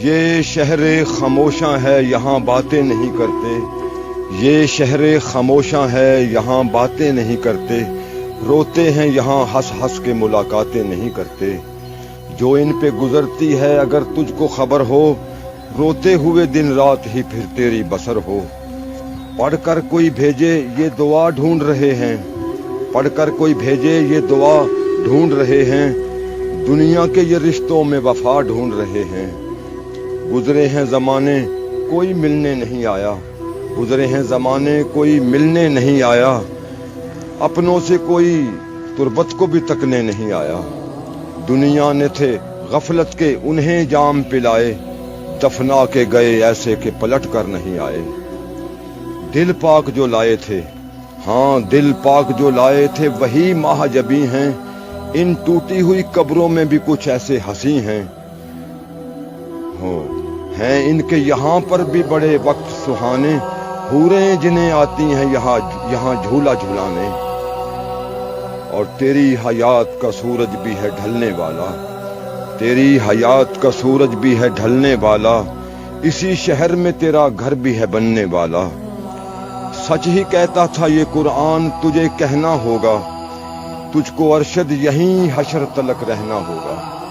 یہ شہر خاموشاں ہے یہاں باتیں نہیں کرتے، یہ شہر خاموشاں ہے یہاں باتیں نہیں کرتے، روتے ہیں یہاں ہنس ہنس کے ملاقاتیں نہیں کرتے۔ جو ان پہ گزرتی ہے اگر تجھ کو خبر ہو، روتے ہوئے دن رات ہی پھر تیری بسر ہو۔ پڑھ کر کوئی بھیجے یہ دعا ڈھونڈ رہے ہیں، پڑھ کر کوئی بھیجے یہ دعا ڈھونڈ رہے ہیں، دنیا کے یہ رشتوں میں وفا ڈھونڈ رہے ہیں۔ گزرے ہیں زمانے کوئی ملنے نہیں آیا، گزرے ہیں زمانے کوئی ملنے نہیں آیا، اپنوں سے کوئی تربت کو بھی تکنے نہیں آیا۔ دنیا نے تھے غفلت کے انہیں جام پلائے، دفنا کے گئے ایسے کہ پلٹ کر نہیں آئے۔ دل پاک جو لائے تھے، ہاں دل پاک جو لائے تھے وہی ماہ جبیں ہیں، ان ٹوٹی ہوئی قبروں میں بھی کچھ ایسے ہنسی ہیں ہیں ان کے یہاں پر بھی بڑے وقت سہانے، حوریں جنہیں آتی ہیں یہاں جھولا جھولانے۔ اور تیری حیات کا سورج بھی ہے ڈھلنے والا، تیری حیات کا سورج بھی ہے ڈھلنے والا، اسی شہر میں تیرا گھر بھی ہے بننے والا۔ سچ ہی کہتا تھا یہ قرآن تجھے کہنا ہوگا، تجھ کو ارشد یہیں حشر تلک رہنا ہوگا۔